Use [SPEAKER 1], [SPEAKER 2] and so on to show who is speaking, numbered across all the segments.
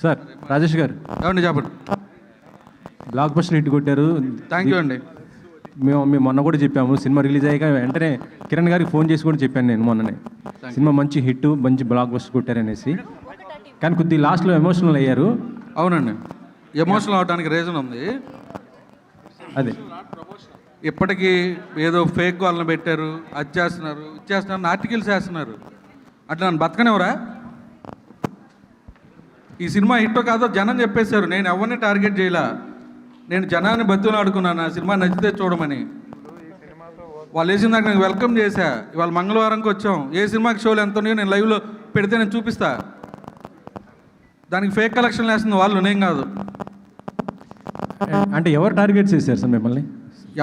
[SPEAKER 1] Sir Rajesh గారు
[SPEAKER 2] ఏమండి చెప్పండి.
[SPEAKER 1] బ్లాక్ బస్టర్ హిట్ కొట్టారు.
[SPEAKER 2] థ్యాంక్ యూ అండి.
[SPEAKER 1] మేము మొన్న కూడా చెప్పాము, సినిమా రిలీజ్ అయ్యాక వెంటనే కిరణ్ గారికి ఫోన్ చేసి కూడా చెప్పాను నేను మొన్ననే, సినిమా మంచి హిట్, మంచి బ్లాక్ బస్టర్ కొట్టారనేసి. కానీ కొద్ది లాస్ట్లో ఎమోషనల్ అయ్యారు.
[SPEAKER 2] అవునండి, ఎమోషనల్ అవడానికి రీజన్ ఉంది.
[SPEAKER 1] అదే
[SPEAKER 2] ఇప్పటికీ ఏదో ఫేక్ వాళ్ళని పెట్టారు, అది చేస్తున్నారు, ఇది చేస్తున్నారు, ఆర్టికల్స్ వేస్తున్నారు. అట్లా నన్ను బతకనివ్వరా? ఈ సినిమా హిట్టో కాదో జనం చెప్పేశారు. నేను ఎవరిని టార్గెట్ చేయలా, నేను జనాన్ని బతులు ఆడుకున్నాను ఆ సినిమా నచ్చితే చూడమని. వాళ్ళు వేసిన దాకా నేను వెల్కమ్ చేశా. ఇవాళ మంగళవారంకి వచ్చాం. ఏ సినిమాకి షోలు ఎంత ఉన్నాయో నేను లైవ్లో పెడితే నేను చూపిస్తా. దానికి ఫేక్ కలెక్షన్లు వేస్తుంది వాళ్ళు, నేను కాదు.
[SPEAKER 1] అంటే ఎవరు టార్గెట్ చేశారు సార్ మిమ్మల్ని?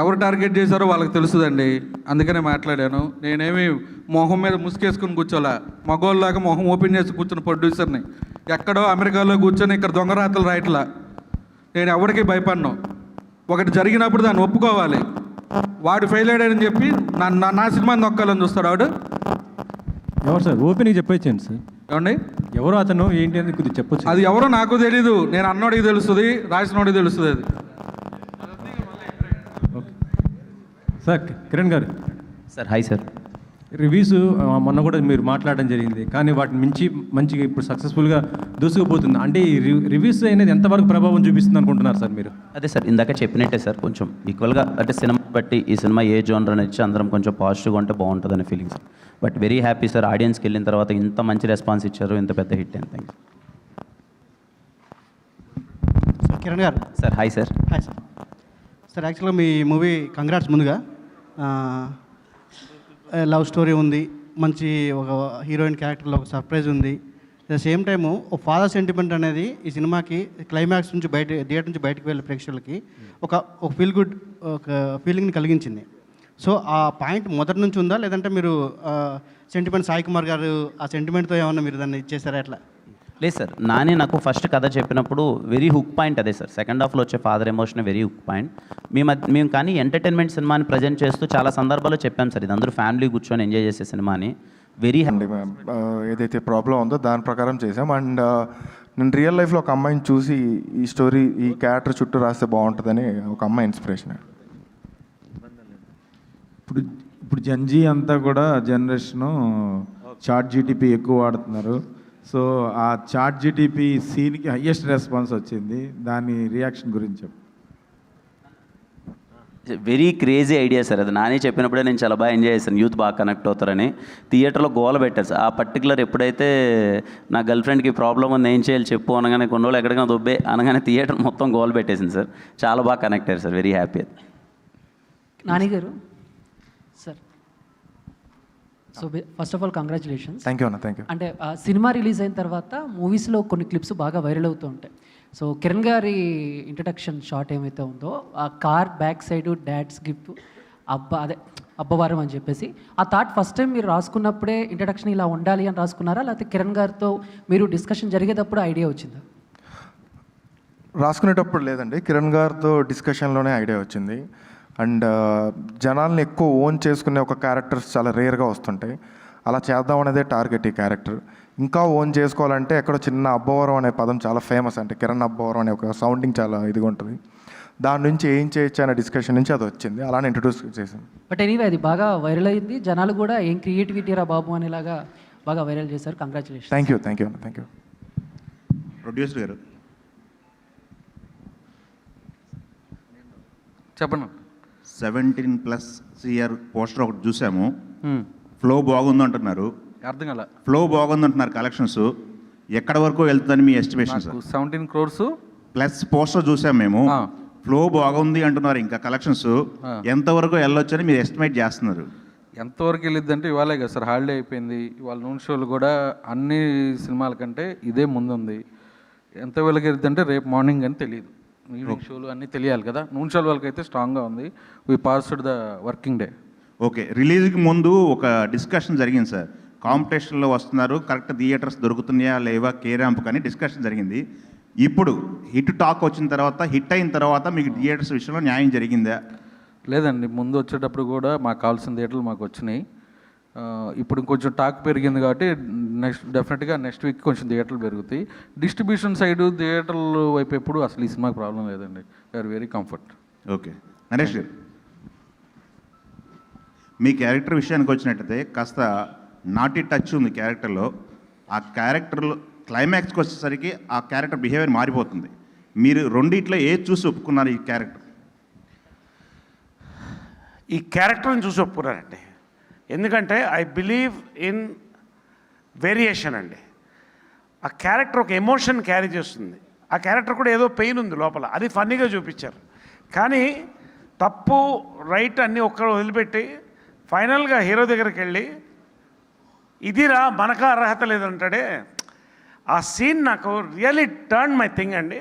[SPEAKER 2] ఎవరు టార్గెట్ చేశారో వాళ్ళకి తెలుస్తుందండి, అందుకనే మాట్లాడాను. నేనేమి మొహం మీద ముసుకేసుకుని కూర్చోలే, మగోళ్ళలాగా మొహం ఓపెన్ చేసి కూర్చున్న ప్రొడ్యూసర్ని. ఎక్కడో అమెరికాలో కూర్చొని ఇక్కడ దొంగరాతలు రాయట్లా. నేను ఎవరికి భయపడను. ఒకటి జరిగినప్పుడు దాన్ని ఒప్పుకోవాలి. వాడు ఫెయిల్ అయ్యాడని చెప్పి నా సినిమాని నొక్కాలని చూస్తాడు వాడు.
[SPEAKER 1] ఎవరు సార్? ఓపెన్గా చెప్పొచ్చండి సార్.
[SPEAKER 2] ఏమండి
[SPEAKER 1] ఎవరు అతను ఏంటి అని కొద్దిగా చెప్పొచ్చు.
[SPEAKER 2] అది ఎవరో నాకు తెలీదు, నేను అన్నోడికి తెలుస్తుంది, రాసినోడికి తెలుస్తుంది. అది
[SPEAKER 1] okay sir. Kiran garu
[SPEAKER 3] sir, hi sir.
[SPEAKER 1] Reviews మొన్న కూడా మీరు మాట్లాడడం జరిగింది, కానీ వాటిని మించి మంచిగా ఇప్పుడు సక్సెస్ఫుల్గా దూసుకుపోతుంది. అంటే ఈ రివ్యూస్ అనేది ఎంతవరకు ప్రభావం చూపిస్తుంది అనుకుంటున్నారు సార్ మీరు?
[SPEAKER 3] అదే సార్, ఇందాక చెప్పినట్టే సార్, కొంచెం ఈక్వల్గా అంటే సినిమా బట్టి ఈ సినిమా ఏ జోనర్ అని ఇచ్చి అందరం కొంచెం పాజిటివ్గా ఉంటే బాగుంటుందనే feeling sir. But very happy sir, ఆడియన్స్కి వెళ్ళిన తర్వాత ఇంత మంచి రెస్పాన్స్ ఇచ్చారు, ఇంత పెద్ద హిట్ అయింది. Thank you
[SPEAKER 4] sir. Kiran garu
[SPEAKER 3] sir, hi sir.
[SPEAKER 4] Hi sir. Sir యాక్చువల్గా మీ మూవీ కంగ్రాట్స్ ముందుగా. లవ్ స్టోరీ ఉంది, మంచి ఒక హీరోయిన్ క్యారెక్టర్లో ఒక సర్ప్రైజ్ ఉంది. అట్ ద సేమ్ టైము ఒక ఫాదర్ సెంటిమెంట్ అనేది ఈ సినిమాకి క్లైమాక్స్ నుంచి థియేటర్ నుంచి బయటకు వెళ్ళే ప్రేక్షకులకి ఒక ఫీల్ గుడ్ ఒక ఫీలింగ్ని కలిగించింది. సో ఆ పాయింట్ మొదటి నుంచి ఉందా, లేదంటే మీరు సెంటిమెంట్ సాయి కుమార్ గారు ఆ సెంటిమెంట్తో ఏమన్నా మీరు దాన్ని ఇచ్చేసారా ఎట్లా?
[SPEAKER 3] లేదు సార్, నాని నాకు ఫస్ట్ కథ చెప్పినప్పుడు వెరీ హుక్ పాయింట్ అదే సార్. సెకండ్ హాఫ్లో వచ్చే father emotion very hook point. మేము కానీ ఎంటర్టైన్మెంట్ సినిమాని ప్రజెంట్ చేస్తూ చాలా సందర్భాల్లో చెప్పాం సార్, ఇది అందరూ ఫ్యామిలీ కూర్చొని ఎంజాయ్ చేసే సినిమాని. వెరీ
[SPEAKER 5] అండి ఏదైతే ప్రాబ్లం ఉందో దాని ప్రకారం చేసాం. అండ్ నేను రియల్ లైఫ్లో ఒక అమ్మాయిని చూసి ఈ స్టోరీ ఈ క్యారెక్టర్ చుట్టూ రాస్తే బాగుంటుందని ఒక అమ్మాయి ఇన్స్పిరేషన్.
[SPEAKER 6] ఇప్పుడు జంజీ అంతా కూడా జనరేషను చాట్ జీటీపీ ఎక్కువ వాడుతున్నారు. సో ఆ చాట్ జీటీపీ సీన్కి హయ్యెస్ట్ రెస్పాన్స్ వచ్చింది, దాని రియాక్షన్ గురించి చెప్పు.
[SPEAKER 3] వెరీ క్రేజీ ఐడియా సార్ అది. నాని చెప్పినప్పుడే నేను చాలా బాగా ఎంజాయ్ చేశాను, యూత్ బాగా కనెక్ట్ అవుతారని. థియేటర్లో గోల పెట్టారు సార్. ఆ పర్టికులర్ ఎప్పుడైతే నా గర్ల్ ఫ్రెండ్కి ప్రాబ్లం ఉంది, ఏం చేయాలి చెప్పు అనగానే, కొన్ని రోజులు ఎక్కడికైనా దొబ్బే అనగానే థియేటర్ మొత్తం గోల పెట్టేసింది సార్. చాలా బాగా కనెక్ట్ అయ్యారు sir, very happy.
[SPEAKER 7] Nani garu sir, so first of all congratulations.
[SPEAKER 5] Thank you అన్న, థ్యాంక్ యూ.
[SPEAKER 7] అంటే సినిమా రిలీజ్ అయిన తర్వాత మూవీస్లో కొన్ని క్లిప్స్ బాగా వైరల్ అవుతూ ఉంటాయి. సో కిరణ్ గారి ఇంట్రడక్షన్ షాట్ ఏమైతే ఉందో, ఆ car back side dad's gift Abbavaram అని చెప్పేసి, ఆ థాట్ ఫస్ట్ టైం మీరు రాసుకున్నప్పుడే ఇంట్రడక్షన్ ఇలా ఉండాలి అని రాసుకున్నారా, లేకపోతే కిరణ్ గారితో మీరు డిస్కషన్ జరిగేటప్పుడు ఐడియా వచ్చిందా?
[SPEAKER 5] రాసుకునేటప్పుడు లేదండి, కిరణ్ గారితో డిస్కషన్లోనే ఐడియా వచ్చింది. అండ్ జనాల్ని ఎక్కువ ఓన్ చేసుకునే ఒక క్యారెక్టర్స్ చాలా రేర్గా వస్తుంటాయి. అలా చేద్దాం అనేదే టార్గెట్ ఈ క్యారెక్టర్. ఇంకా ఓన్ చేసుకోవాలంటే ఎక్కడో చిన్న అబ్బవరం అనే పదం చాలా ఫేమస్, అంటే కిరణ్ అబ్బవరం అనే ఒక సౌండింగ్ చాలా ఇదిగా ఉంటుంది. దాని నుంచి ఏం చేయొచ్చు అనే డిస్కషన్ నుంచి అది వచ్చింది, అలానే ఇంట్రడ్యూస్ చేశాను.
[SPEAKER 7] బట్ ఎనీవే అది బాగా వైరల్ అయింది, జనాలు కూడా ఏం క్రియేటివిటీ రా బాబు అనేలాగా బాగా వైరల్ చేశారు. Congratulation.
[SPEAKER 5] Thank you, thank you అన్న, థ్యాంక్ యూ.
[SPEAKER 8] ప్రొడ్యూసర్ గారు
[SPEAKER 2] చెప్పండి.
[SPEAKER 8] 17+ CR పోస్టర్ ఒకటి చూసాము, ఫ్లో బాగుంది అంటున్నారు.
[SPEAKER 2] అర్థం కదా?
[SPEAKER 8] ఫ్లో బాగుంది అంటున్నారు, కలెక్షన్స్ ఎక్కడ వరకు వెళ్తుందని మీ estimation sir?
[SPEAKER 2] 17 crores
[SPEAKER 8] plus poster చూసాం మేము, ఫ్లో బాగుంది అంటున్నారు. ఇంకా కలెక్షన్స్ ఎంతవరకు వెళ్ళొచ్చని మీరు ఎస్టిమేట్ చేస్తున్నారు?
[SPEAKER 2] ఎంతవరకు వెళ్ళిద్ది అంటే ఇవాళే కదా సార్, హాలిడే అయిపోయింది. ఇవాళ నూన్ షోలు కూడా అన్ని సినిమాల కంటే ఇదే ముందుంది. ఎంత వెళ్ళగలిద్ది అంటే రేపు మార్నింగ్ అని తెలియదు, ఈవినింగ్ షోలు అన్నీ తెలియాలి కదా. నూన్ షోల వాళ్ళకి అయితే స్ట్రాంగ్గా ఉంది. We passed the working day.
[SPEAKER 8] Okay, రిలీజ్కి ముందు ఒక డిస్కషన్ జరిగింది సార్, కాంపిటీషన్లో వస్తున్నారు, కరెక్ట్ థియేటర్స్ దొరుకుతున్నాయా లేవా, కే ర్యాంప్ కానీ డిస్కషన్ జరిగింది. ఇప్పుడు హిట్ టాక్ వచ్చిన తర్వాత, హిట్ అయిన తర్వాత మీకు థియేటర్స్ విషయంలో న్యాయం జరిగిందా?
[SPEAKER 2] లేదండి, ముందు వచ్చేటప్పుడు కూడా మాకు కావాల్సిన థియేటర్లు మాకు వచ్చినాయి. ఇప్పుడు ఇంకొంచెం టాక్ పెరిగింది కాబట్టి డెఫినెట్గా నెక్స్ట్ వీక్ కొంచెం థియేటర్లు పెరుగుతాయి. డిస్ట్రిబ్యూషన్ సైడ్ థియేటర్ల వైపు ఎప్పుడు అసలు ఈ సినిమాకి ప్రాబ్లం లేదండి. We are very comfort.
[SPEAKER 8] Okay, Naresh గారు, మీ క్యారెక్టర్ విషయానికి వచ్చినట్టయితే కాస్త నాటి టచ్ ఉంది క్యారెక్టర్లో. ఆ క్యారెక్టర్లో క్లైమాక్స్కి వచ్చేసరికి ఆ క్యారెక్టర్ బిహేవియర్ మారిపోతుంది. మీరు రెండిట్లో ఏది చూసి ఒప్పుకున్నారు ఈ క్యారెక్టర్?
[SPEAKER 9] ఈ క్యారెక్టర్ని చూసి ఒప్పుకున్నానండి. ఎందుకంటే ఐ బిలీవ్ ఇన్ వేరియేషన్ అండి. ఆ క్యారెక్టర్ ఒక ఎమోషన్ క్యారీ చేస్తుంది. ఆ క్యారెక్టర్ కూడా ఏదో పెయిన్ ఉంది లోపల, అది ఫన్నీగా చూపించారు. కానీ తప్పు రైట్ అన్నీ ఒక్కరు వదిలిపెట్టి ఫైనల్గా హీరో దగ్గరికి వెళ్ళి ఇదిరా మనకు అర్హత లేదంటాడే, ఆ సీన్ నాకు రియలీ టర్న్ మై థింగ్ అండి.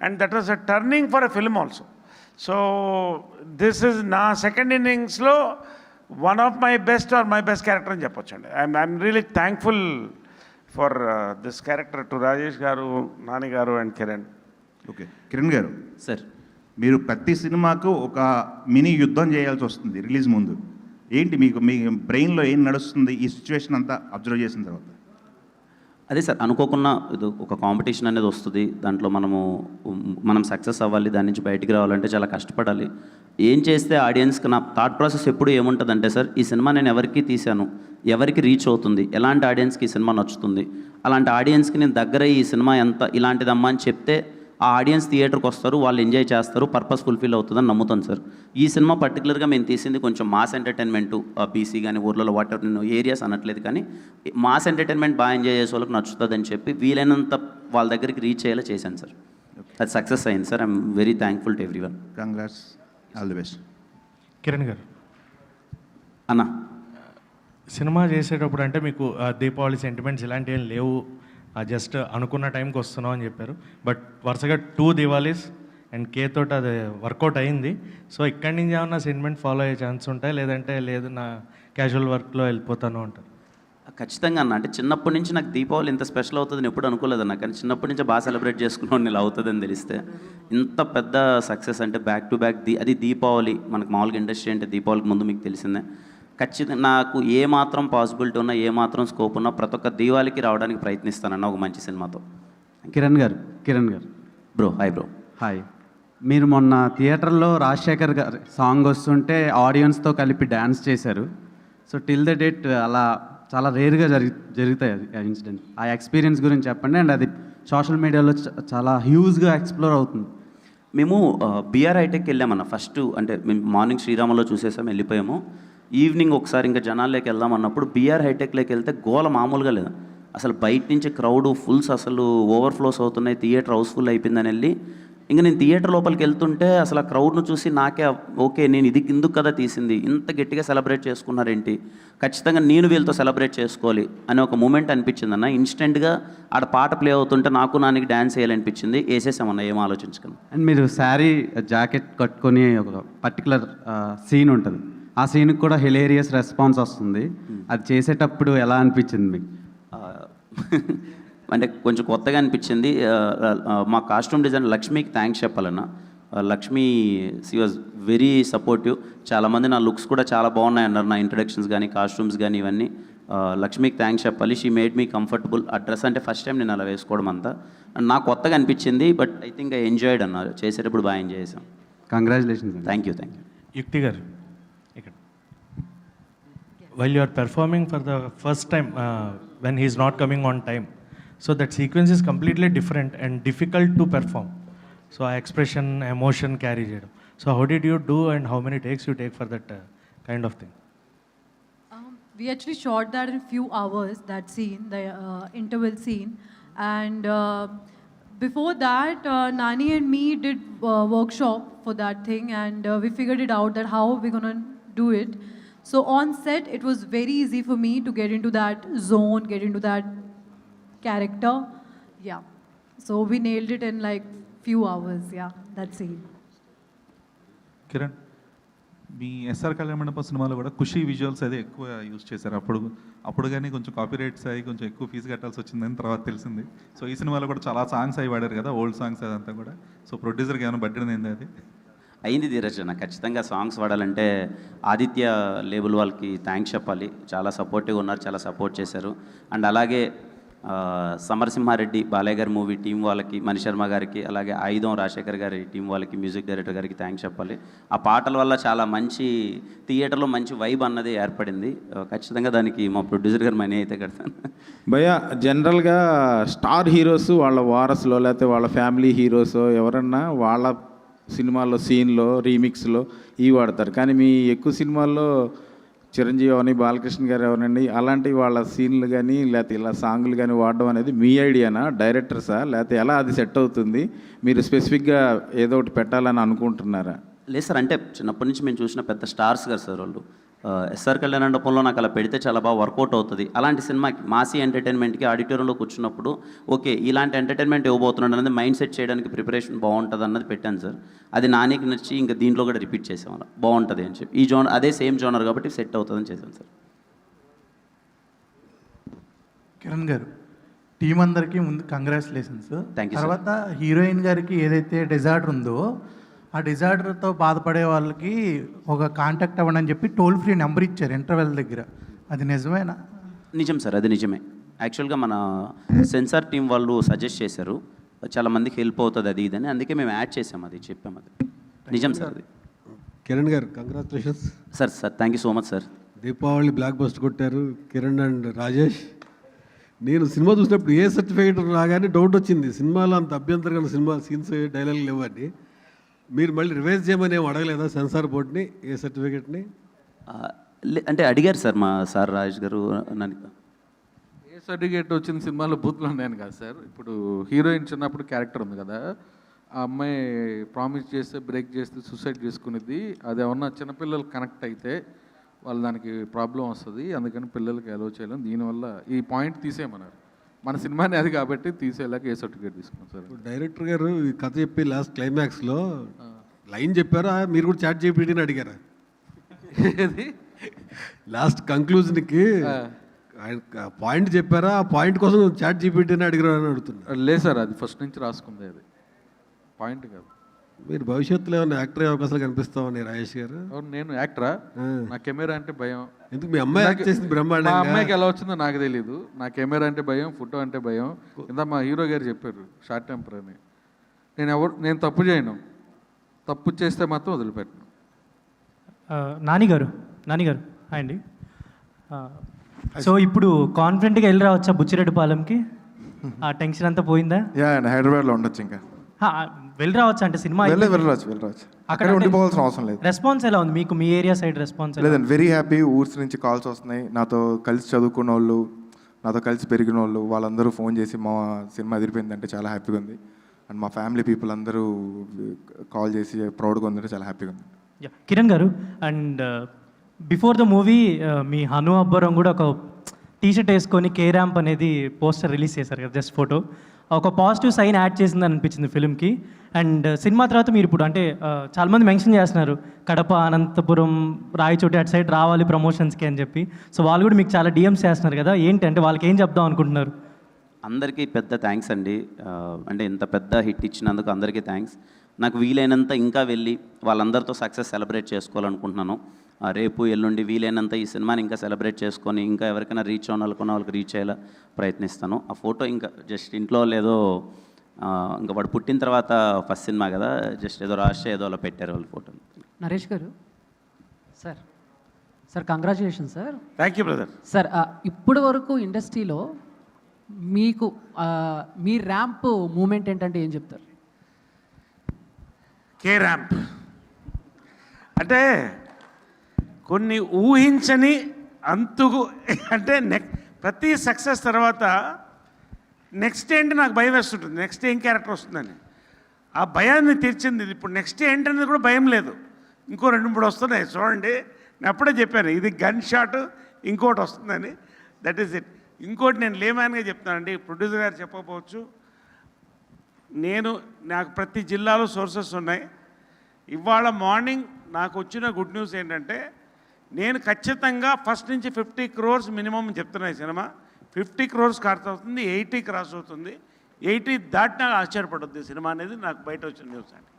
[SPEAKER 9] And that was a turning for a film also. So this is నా సెకండ్ ఇన్నింగ్స్లో one of my best or my best character అని చెప్పొచ్చు అండి. I'm really thankful for this character to Rajesh గారు, నాని గారు and Kiran.
[SPEAKER 8] Okay, Kiran garu,
[SPEAKER 3] sir,
[SPEAKER 8] మీరు ప్రతి సినిమాకు ఒక మినీ యుద్ధం చేయాల్సి వస్తుంది రిలీజ్ ముందు. ఏంటి మీకు మీ బ్రెయిన్లో ఏం నడుస్తుంది ఈ సిచ్యువేషన్ అంతా అబ్జర్వ్ చేసిన తర్వాత?
[SPEAKER 3] అదే సార్, అనుకోకుండా ఇది ఒక కాంపిటీషన్ అనేది వస్తుంది. దాంట్లో మనం సక్సెస్ అవ్వాలి, దాని నుంచి బయటికి రావాలంటే చాలా కష్టపడాలి. ఏం చేస్తే ఆడియన్స్కి నా థాట్ ప్రాసెస్ ఎప్పుడు ఏముంటుందంటే సార్, ఈ సినిమా నేను ఎవరికి తీశాను, ఎవరికి రీచ్ అవుతుంది, ఎలాంటి ఆడియన్స్కి ఈ సినిమా నచ్చుతుంది, అలాంటి ఆడియన్స్కి నేను దగ్గర ఈ సినిమా ఎంత ఇలాంటిదమ్మా అని చెప్తే ఆ ఆడియన్స్ థియేటర్కి వస్తారు, వాళ్ళు ఎంజాయ్ చేస్తారు, పర్పస్ ఫుల్ఫిల్ అవుతుందని నమ్ముతాను సార్. ఈ సినిమా పర్టికులర్గా మేము తీసింది కొంచెం మాస్ ఎంటర్టైన్మెంటు, బీసీ కానీ ఊర్లలో వాటర్ నేను ఏరియాస్ అనట్లేదు, కానీ మాస్ ఎంటర్టైన్మెంట్ బాగా ఎంజాయ్ చేసే వాళ్ళకి నచ్చుతుందని చెప్పి వీలైనంత వాళ్ళ దగ్గరికి రీచ్ అయ్యేలా చేశాను సార్. అది సక్సెస్ అయింది sir. I'm very thankful to every one.
[SPEAKER 8] Congrats, all the best.
[SPEAKER 10] Kiran గారు,
[SPEAKER 3] అన్నా,
[SPEAKER 10] సినిమా చేసేటప్పుడు అంటే మీకు దీపావళి సెంటిమెంట్స్ ఇలాంటివి ఏం లేవు, జస్ట్ అనుకున్న టైంకి వస్తున్నాం అని చెప్పారు. బట్ వరుసగా 2 దివాళీస్ అండ్ కే తోటి అది వర్కౌట్ అయింది. సో ఇక్కడి నుంచి ఏమన్నా సెంటిమెంట్ ఫాలో అయ్యే ఛాన్స్ ఉంటాయి, లేదంటే లేదు నా క్యాజువల్ వర్క్లో వెళ్ళిపోతాను అంటారు?
[SPEAKER 3] ఖచ్చితంగా అన్న. అంటే చిన్నప్పటి నుంచి నాకు దీపావళి ఇంత స్పెషల్ అవుతుందని ఎప్పుడు అనుకోలేదన్న, కానీ చిన్నప్పటి నుంచి బాగా సెలబ్రేట్ చేసుకున్నాను ఇలా అవుతుందని తెలిస్తే. ఇంత పెద్ద సక్సెస్ అంటే బ్యాక్ టు బ్యాక్ అది దీపావళి. మనకు మామూలుగా ఇండస్ట్రీ అంటే దీపావళికి ముందు మీకు తెలిసిందే. ఖచ్చితంగా నాకు ఏ మాత్రం పాసిబిలిటీ ఉన్నా, ఏ మాత్రం స్కోప్ ఉన్నా ప్రతి ఒక్క దీవాళికి రావడానికి ప్రయత్నిస్తానన్న ఒక మంచి సినిమాతో.
[SPEAKER 11] కిరణ్ గారు
[SPEAKER 3] బ్రో, హాయ్ బ్రో.
[SPEAKER 11] హాయ్. మీరు మొన్న థియేటర్లో రాజశేఖర్ గారి సాంగ్ వస్తుంటే ఆడియన్స్తో కలిపి డ్యాన్స్ చేశారు. సో టిల్ ద డేట్ అలా చాలా రేర్గా జరుగుతాయి అది ఆ ఇన్సిడెంట్. ఆ ఎక్స్పీరియన్స్ గురించి చెప్పండి. అండ్ అది సోషల్ మీడియాలో చాలా హ్యూజ్గా ఎక్స్ప్లోర్ అవుతుంది.
[SPEAKER 3] మేము బీఆర్ హైటెక్ వెళ్ళామన్న ఫస్ట్. అంటే మేము మార్నింగ్ శ్రీరామలో చూసేసాం, వెళ్ళిపోయాము. ఈవినింగ్ ఒకసారి ఇంకా జనాల్లోకి వెళ్దాం అన్నప్పుడు బీఆర్ హైటెక్లోకి వెళ్తే గోల మామూలుగా లేదు అసలు. బయట నుంచి క్రౌడ్ ఫుల్స్ అసలు ఓవర్ఫ్లోస్ అవుతున్నాయి, థియేటర్ హౌస్ఫుల్ అయిపోయిందని వెళ్ళి ఇంకా నేను థియేటర్ లోపలికి వెళ్తుంటే అసలు ఆ క్రౌడ్ను చూసి నాకే ఓకే, నేను ఇది కిందుకు కదా తీసింది, ఇంత గట్టిగా సెలబ్రేట్ చేసుకున్నారేంటి, ఖచ్చితంగా నేను వీళ్ళతో సెలబ్రేట్ చేసుకోవాలి అనే ఒక మూమెంట్ అనిపించింది అన్న. ఇన్స్టెంట్గా ఆడ పాట ప్లే అవుతుంటే నాకు నానికి డ్యాన్స్ వేయాలనిపించింది, వేసేసామన్న ఏం ఆలోచించుకుని.
[SPEAKER 11] అండ్ మీరు శారీ జాకెట్ కట్టుకొని ఒక పర్టికులర్ సీన్ ఉంటుంది, ఆ సీన్కి కూడా హిలేరియస్ రెస్పాన్స్ వస్తుంది. అది చేసేటప్పుడు ఎలా అనిపించింది మీకు?
[SPEAKER 3] అంటే కొంచెం కొత్తగా అనిపించింది. మా కాస్ట్యూమ్ డిజైనర్ లక్ష్మికి థ్యాంక్స్ చెప్పాలన్నా. Lakshmi she was very supportive. చాలామంది నా లుక్స్ కూడా చాలా బాగున్నాయి అన్నారు, నా ఇంట్రడక్షన్స్ కానీ కాస్ట్యూమ్స్ కానీ ఇవన్నీ. లక్ష్మికి థ్యాంక్స్ చెప్పాలి. She made me comfortable. ఆ డ్రెస్ అంటే ఫస్ట్ టైం నేను అలా వేసుకోవడం అంతా అండ్ నాకు కొత్తగా అనిపించింది. But I think I enjoyed అన్నారు, చేసేటప్పుడు బాగా ఎంజాయ్ చేసాం.
[SPEAKER 11] కంగ్రాచులేషన్స్.
[SPEAKER 3] Thank you.
[SPEAKER 10] యుక్తి గారు, ఇక్కడ while you are performing for the first time when he is not coming on time, so that sequence is completely different and difficult to perform. So expression, emotion carry cheyadam. So how did you do and how many takes you take for that kind of thing?
[SPEAKER 12] We actually shot that in few hours, that scene, the interval scene, and before that Nani and me did workshop for that thing, and we figured it out that how we're gonna do it. So on set, it was very easy for me to get into that zone, get into that character. Yeah. So we nailed it in like few hours. Yeah, that scene.
[SPEAKER 13] Kiran, మీ SR Kalyana Mandapam సినిమాలో కూడా ఖుషి visuals అదే ఎక్కువ use చేశారు. అప్పుడు కానీ కొంచెం copy rights అయ్యి కొంచెం ఎక్కువ ఫీజు కట్టాల్సి వచ్చిందని తర్వాత తెలిసింది. సో ఈ సినిమాలో కూడా చాలా సాంగ్స్ అవి వాడారు కదా, ఓల్డ్ సాంగ్స్ అదంతా కూడా. సో ప్రొడ్యూసర్కి ఏమైనా బడ్డీని ఏంది అది?
[SPEAKER 3] అయింది ధీరజ్ అన్న. ఖచ్చితంగా సాంగ్స్ వాడాలంటే ఆదిత్య లేబుల్ వాళ్ళకి థ్యాంక్స్ చెప్పాలి. చాలా సపోర్టివ్గా ఉన్నారు, చాలా సపోర్ట్ చేశారు. అండ్ అలాగే సమరసింహారెడ్డి బాలయ్య గారి మూవీ టీం వాళ్ళకి, మణిశర్మ గారికి, అలాగే ఆయుధం రాజశేఖర్ గారి టీం వాళ్ళకి, మ్యూజిక్ డైరెక్టర్ గారికి థ్యాంక్స్ చెప్పాలి. ఆ పాటల వల్ల చాలా మంచి థియేటర్లో మంచి వైబ్ అన్నది ఏర్పడింది. ఖచ్చితంగా దానికి మా ప్రొడ్యూసర్ గారు మనీ అయితే కడతాను.
[SPEAKER 6] భయ జనరల్గా స్టార్ హీరోస్ వాళ్ళ వారసులో లేకపోతే వాళ్ళ ఫ్యామిలీ హీరోస్ ఎవరన్నా వాళ్ళ సినిమాల్లో సీన్లో రీమిక్స్లో ఇవి వాడతారు. కానీ మీ ఎక్కువ సినిమాల్లో చిరంజీవి అని, బాలకృష్ణ గారు ఎవరండి, అలాంటి వాళ్ళ సీన్లు కానీ లేకపోతే ఇలా సాంగ్లు కానీ వాడడం అనేది మీ ఐడియానా, డైరెక్టర్సా, లేకపోతే ఎలా అది సెట్ అవుతుంది? మీరు స్పెసిఫిక్గా ఏదో ఒకటి పెట్టాలని అనుకుంటున్నారా?
[SPEAKER 3] లేదు సార్, అంటే చిన్నప్పటి నుంచి మేము చూసిన పెద్ద స్టార్స్ గారు సార్ వాళ్ళు. ఎస్ఆర్ కళ్యాణ మండపంలో నాకు అలా పెడితే చాలా బాగా వర్కౌట్ అవుతుంది. అలాంటి సినిమాకి మాసీ ఎంటర్టైన్మెంట్కి ఆడిటోరియంలో కూర్చున్నప్పుడు ఓకే ఇలాంటి ఎంటర్టైన్మెంట్ ఇవ్వబోతున్నాడు అనేది మైండ్ సెట్ చేయడానికి ప్రిపరేషన్ బాగుంటుంది అన్నది పెట్టాను సార్. అది నానికి నచ్చి ఇంకా దీంట్లో కూడా రిపీట్ చేసాం, అలా బాగుంటుంది అని చెప్పి. ఈ జోనర్ అదే సేమ్ జోనర్ కాబట్టి సెట్ అవుతుందని చేశాను సార్.
[SPEAKER 14] కిరణ్ గారు, టీం అందరికీ ముందు కంగ్రాచులేషన్స్.
[SPEAKER 3] Thank you.
[SPEAKER 14] తర్వాత హీరోయిన్ గారికి ఏదైతే డిజార్డర్ ఉందో ఆ డిజార్డర్తో బాధపడే వాళ్ళకి ఒక కాంటాక్ట్ అవ్వండి అని చెప్పి టోల్ ఫ్రీ నెంబర్ ఇచ్చారు ఇంటర్వెల్ దగ్గర. అది నిజమేనా?
[SPEAKER 3] నిజం సార్, అది నిజమే. యాక్చువల్గా మన సెన్సార్ టీం వాళ్ళు సజెస్ట్ చేశారు, చాలా మందికి హెల్ప్ అవుతుంది అది ఇదని, అందుకే మేము యాడ్ చేసాం, అది చెప్పాము. అది నిజం సార్. అది
[SPEAKER 15] కిరణ్ గారు congratulations
[SPEAKER 3] sir. Sir thank you so much sir.
[SPEAKER 15] Deepavali block buster కొట్టారు కిరణ్ అండ్ రాజేష్. నేను సినిమా చూసినప్పుడు ఏ సర్టిఫికేట్ రాగానే డౌట్ వచ్చింది, సినిమాలో అంత అభ్యంతరమైన సినిమా సీన్స్ డైలాగులు లేవని. మీరు మళ్ళీ రివైజ్ చేయమని ఏం అడగలేదా సెన్సార్ బోర్డ్ని, ఏ సర్టిఫికేట్ని?
[SPEAKER 3] అంటే అడిగారు సార్ మా సార్ రాజేష్ గారు నన్ను.
[SPEAKER 2] ఏ సర్టిఫికేట్ వచ్చింది సినిమాలో బూత్లో ఉన్నాయని కాదు సార్. ఇప్పుడు హీరోయిన్ చిన్నప్పుడు క్యారెక్టర్ ఉంది కదా, ఆ అమ్మాయి ప్రామిస్ చేస్తే బ్రేక్ చేస్తే సూసైడ్ చేసుకునేది. అది ఏమన్నా చిన్నపిల్లలు కనెక్ట్ అయితే వాళ్ళు దానికి ప్రాబ్లం వస్తుంది, అందుకని పిల్లలకి అలో చేయలేం. దీనివల్ల ఈ పాయింట్ తీసేయమన్నారు. మన సినిమానే అది కాబట్టి తీసేలాగా ఏ సర్టిఫికేట్ తీసుకున్నాం సార్.
[SPEAKER 15] డైరెక్టర్ గారు ఈ కథ చెప్పి లాస్ట్ క్లైమాక్స్లో లైన్ చెప్పారా, మీరు కూడా చాట్ జీపీటీని అడిగారా?
[SPEAKER 2] ఏది
[SPEAKER 15] లాస్ట్ కంక్లూజన్కి పాయింట్ చెప్పారా, ఆ పాయింట్ కోసం చాట్ జీపీటీని అడిగారా అని అడుగుతున్నారు.
[SPEAKER 2] లేదు సార్, అది ఫస్ట్ నుంచి రాసుకుంది, అది పాయింట్ కాదు.
[SPEAKER 15] మీరు భవిష్యత్తులో ఏమైనా యాక్టర్ అయ్యే అవకాశాలు కనిపిస్తామని రాజేష్ గారు?
[SPEAKER 2] నేను యాక్టరా? నా కెమెరా అంటే భయం.
[SPEAKER 15] ఎందుకు మీ అమ్మాయి యాక్ట్ చేసింది బ్రహ్మాండంగా?
[SPEAKER 2] మా అమ్మాయికి ఎలా వచ్చిందో నాకు తెలియదు. నా కెమెరా అంటే భయం, ఫోటో అంటే భయం. ఇంత మా హీరో గారు చెప్పారు షార్ట్ టెంపర్ అని. నేను తప్పు చేయను, తప్పు చేస్తే మాత్రం వదిలిపెట్టను.
[SPEAKER 10] నానిగారు హాయ్ అండి. సో ఇప్పుడు కాన్ఫిడెంట్గా వెళ్ళి రావచ్చా బుచ్చిరెడ్డిపాలెంకి? ఆ టెన్షన్ అంతా పోయిందా?
[SPEAKER 5] హైదరాబాద్లో ఉండొచ్చు, ఇంకా
[SPEAKER 10] వెళ్ళి రావచ్చా? అంటే సినిమా
[SPEAKER 5] వెళ్ళరావచ్చు. అక్కడ ఉండిపోవాల్సిన అవసరం లేదు.
[SPEAKER 10] రెస్పాన్స్ ఎలా ఉంది మీకు, మీ ఏరియా సైడ్ రెస్పాన్స్?
[SPEAKER 5] లేదండి, వెరీ హ్యాపీ. ఊర్స్ నుంచి కాల్స్ వస్తున్నాయి, నాతో కలిసి చదువుకున్న వాళ్ళు, నాతో కలిసి పెరిగిన వాళ్ళు, వాళ్ళందరూ ఫోన్ చేసి మా సినిమా ఎదిరిపోయిందంటే చాలా హ్యాపీగా ఉంది. అండ్ మా ఫ్యామిలీ పీపుల్ అందరూ కాల్ చేసి ప్రౌడ్గా ఉందంటే చాలా హ్యాపీగా ఉంది.
[SPEAKER 10] కిరణ్ గారు, అండ్ బిఫోర్ ద మూవీ మీ హను అబ్బరం కూడా ఒక టీషర్ట్ వేసుకొని కే ర్యాంప్ అనేది పోస్టర్ రిలీజ్ చేశారు కదా, జస్ట్ ఫోటో. ఒక పాజిటివ్ సైన్ యాడ్ చేసిందని అనిపించింది ఫిల్మ్కి. అండ్ సినిమా తర్వాత మీరు ఇప్పుడు అంటే చాలామంది మెన్షన్ చేస్తున్నారు కడప, అనంతపురం, రాయచోటి అటు సైడ్ రావాలి ప్రమోషన్స్కి అని చెప్పి. సో వాళ్ళు కూడా మీకు చాలా డిఎమ్స్ చేస్తున్నారు కదా, ఏంటి అంటే వాళ్ళకి ఏం చెప్దాం అనుకుంటున్నారు?
[SPEAKER 3] అందరికీ పెద్ద థ్యాంక్స్ అండి. అంటే ఇంత పెద్ద హిట్ ఇచ్చినందుకు అందరికీ థ్యాంక్స్. నాకు వీలైనంత ఇంకా వెళ్ళి వాళ్ళందరితో సక్సెస్ సెలబ్రేట్ చేసుకోవాలనుకుంటున్నాను. రేపు ఎల్లుండి వీలైనంత ఈ సినిమాని ఇంకా సెలబ్రేట్ చేసుకొని ఇంకా ఎవరికైనా రీచ్ అవ్వాలనుకున్న వాళ్ళకి రీచ్ అయ్యేలా ప్రయత్నిస్తాను. ఆ ఫోటో ఇంకా జస్ట్ ఇంట్లో లేదో, ఇంకా వాడు పుట్టిన తర్వాత ఫస్ట్ సినిమా కదా, జస్ట్ ఏదో రాష్ట్ర ఏదో అలా పెట్టారు వాళ్ళ ఫోటో.
[SPEAKER 7] నరేష్ గారు sir congratulation sir.
[SPEAKER 9] Thank you brother.
[SPEAKER 7] Sir ఇప్పటి వరకు ఇండస్ట్రీలో మీకు మీ ర్యాంప్ మూమెంట్ ఏంటంటే ఏం చెప్తారు?
[SPEAKER 9] కే ర్యాంప్ అంటే కొన్ని ఊహించని అంతుకు, అంటే ప్రతి సక్సెస్ తర్వాత నెక్స్ట్ ఏంటి నాకు భయం వేస్తుంటుంది, నెక్స్ట్ ఏం క్యారెక్టర్ వస్తుందని. ఆ భయాన్ని తీర్చింది ఇది. ఇప్పుడు నెక్స్ట్ ఏంటనేది కూడా భయం లేదు. ఇంకో 2-3 వస్తున్నాయి చూడండి. నేను అప్పుడే చెప్పాను ఇది గన్ షాట్, ఇంకోటి వస్తుందని. That is it. ఇంకోటి నేను లేమాన్గా చెప్తానండి, ప్రొడ్యూసర్ గారు చెప్పకపోవచ్చు. నాకు ప్రతి జిల్లాలో సోర్సెస్ ఉన్నాయి. ఇవాళ మార్నింగ్ నాకు వచ్చిన గుడ్ న్యూస్ ఏంటంటే, నేను ఖచ్చితంగా ఫస్ట్ నుంచి 50 crores మినిమం చెప్తున్నాయి. సినిమా 50 crores ఖర్చు అవుతుంది, 80 క్రాస్ అవుతుంది. 80 దాటినా ఆశ్చర్యపడొద్దు సినిమా అనేది నాకు బయట వచ్చిన న్యూస్ అండి.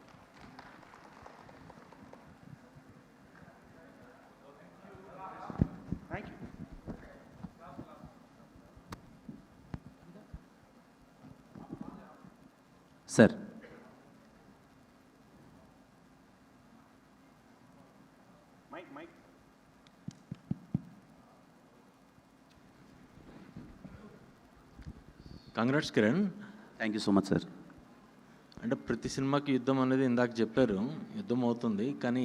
[SPEAKER 3] Sir
[SPEAKER 16] congrats Kiran.
[SPEAKER 3] Thank you so much sir.
[SPEAKER 16] అంటే ప్రతి సినిమాకి యుద్ధం అనేది ఇందాక చెప్పారు, యుద్ధం అవుతుంది, కానీ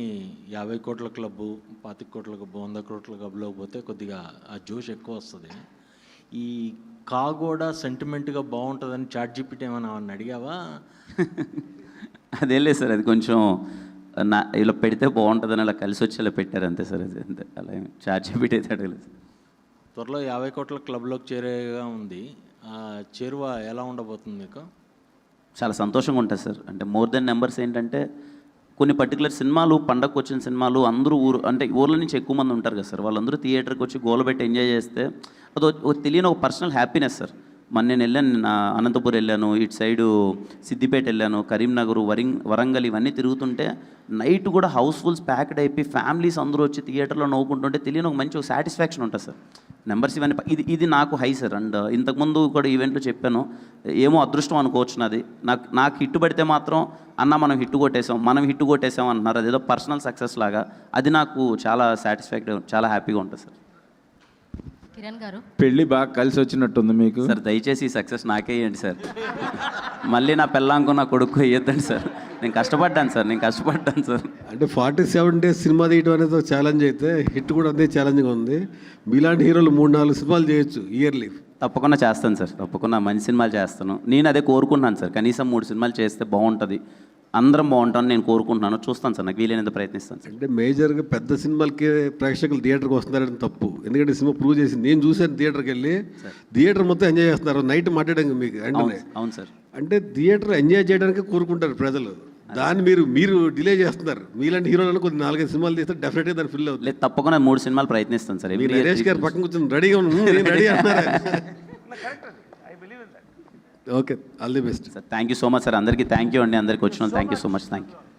[SPEAKER 16] 50 కోట్ల క్లబ్బు, 25 కోట్ల క్లబ్బు, 100 కోట్ల క్లబ్లోకి పోతే కొద్దిగా ఆ జోష్ ఎక్కువ వస్తుంది. ఈ కాగోడా సెంటిమెంట్గా బాగుంటుందని చాట్ జీపీటీ ఏమైనా అడిగావా?
[SPEAKER 3] అదేం లేదు సార్, అది కొంచెం ఇలా పెడితే బాగుంటుందని అలా కలిసి వచ్చి ఇలా పెట్టారు అంతే సార్. అది అంతే, అలా చాట్ జీపీటీ అయితే అడగలేదు.
[SPEAKER 16] త్వరలో 50 కోట్ల క్లబ్లోకి చేరేగా ఉంది. ఆ చేరువ ఎలా ఉండబోతుంది మీకు?
[SPEAKER 3] చాలా సంతోషంగా ఉంటుంది సార్. అంటే మోర్ దెన్ నెంబర్స్ ఏంటంటే కొన్ని పర్టికులర్ సినిమాలు, పండగకు వచ్చిన సినిమాలు అందరూ అంటే ఊర్ల నుంచి ఎక్కువ మంది ఉంటారు కదా సార్, వాళ్ళందరూ థియేటర్కి వచ్చి గోలబెట్టి ఎంజాయ్ చేస్తే అది తెలియని ఒక పర్సనల్ హ్యాపీనెస్ సార్. నేను వెళ్ళాను, అనంతపూర్ వెళ్ళాను, ఇటు సైడు సిద్దిపేట వెళ్ళాను, కరీంనగర్, వరంగల్ ఇవన్నీ తిరుగుతుంటే నైట్ కూడా హౌస్ఫుల్స్ ప్యాక్డ్ అయిపోయి ఫ్యామిలీస్ అందరూ వచ్చి థియేటర్లో నవ్వుకుంటుంటే తెలియని ఒక మంచి సాటిస్ఫాక్షన్ ఉంటుంది సార్. నెంబర్స్ ఇవన్నీ ఇది నాకు హై సార్. అండ్ ఇంతకుముందు కూడా ఈవెంట్లో చెప్పాను, ఏమో అదృష్టం అనుకోవచ్చు నాది. నాకు హిట్ పడితే మాత్రం అన్న మనం హిట్ కొట్టేసాం అంటున్నారు. అదేదో పర్సనల్ సక్సెస్ లాగా అది నాకు చాలా సాటిస్ఫాక్టరీ, చాలా హ్యాపీగా ఉంటుంది సార్.
[SPEAKER 17] కిరణ్ గారు,
[SPEAKER 6] పెళ్ళి బాగా కలిసి వచ్చినట్టుంది మీకు
[SPEAKER 3] సార్. దయచేసి ఈ సక్సెస్ నాకే ఇవ్వండి సార్. మళ్ళీ నా పెళ్ళాంకో నా కొడుకు ఇవ్వద్దండి సార్. నేను కష్టపడ్డాను సార్.
[SPEAKER 15] అంటే 47 days సినిమా తీయడం అనేది ఒక ఛాలెంజ్ అయితే హిట్ కూడా అదే ఛాలెంజ్గా ఉంది. మీలాంటి హీరోలు 3-4 సినిమాలు చేయొచ్చు ఇయర్లీ.
[SPEAKER 3] తప్పకుండా చేస్తాను సార్, తప్పకుండా మంచి సినిమాలు చేస్తాను. నేను అదే కోరుకుంటున్నాను సార్, కనీసం 3 సినిమాలు చేస్తే బాగుంటుంది, అందరం బాగుంటామని నేను కోరుకుంటున్నాను. చూస్తాను సార్, నాకు వీలైనంత ప్రయత్నిస్తాను సార్.
[SPEAKER 15] అంటే మేజర్గా పెద్ద సినిమాలకి ప్రేక్షకులు థియేటర్కి వస్తున్నారని తప్పు. ఎందుకంటే సినిమా ప్రూవ్ చేసింది. నేను చూశాను థియేటర్కి వెళ్ళి, థియేటర్ మొత్తం ఎంజాయ్ చేస్తున్నారు. నైట్ మాట్లాడాను మీకు అంటే.
[SPEAKER 3] అవును సార్.
[SPEAKER 15] అంటే థియేటర్ ఎంజాయ్ చేయడానికి కోరుకుంటారు ప్రజలు, దాన్ని మీరు డిలే చేస్తున్నారు. మీలాంటి హీరోలను కొద్ది 4-5 సినిమాలు చేస్తే డెఫినెట్గా దాన్ని ఫిల్ అవుతుంది.
[SPEAKER 3] లేదు, తప్పకుండా 3 సినిమాలు ప్రయత్నిస్తాను సార్.
[SPEAKER 15] నరేష్ గారు పక్కన కూర్చొని రెడీగా రెడీ అంటున్నారు. Okay, all the best
[SPEAKER 3] sir. Thank you so much sir. అందరికీ థ్యాంక్ యూ అండి. అందరికీ వచ్చిన thank you so much. Thank you.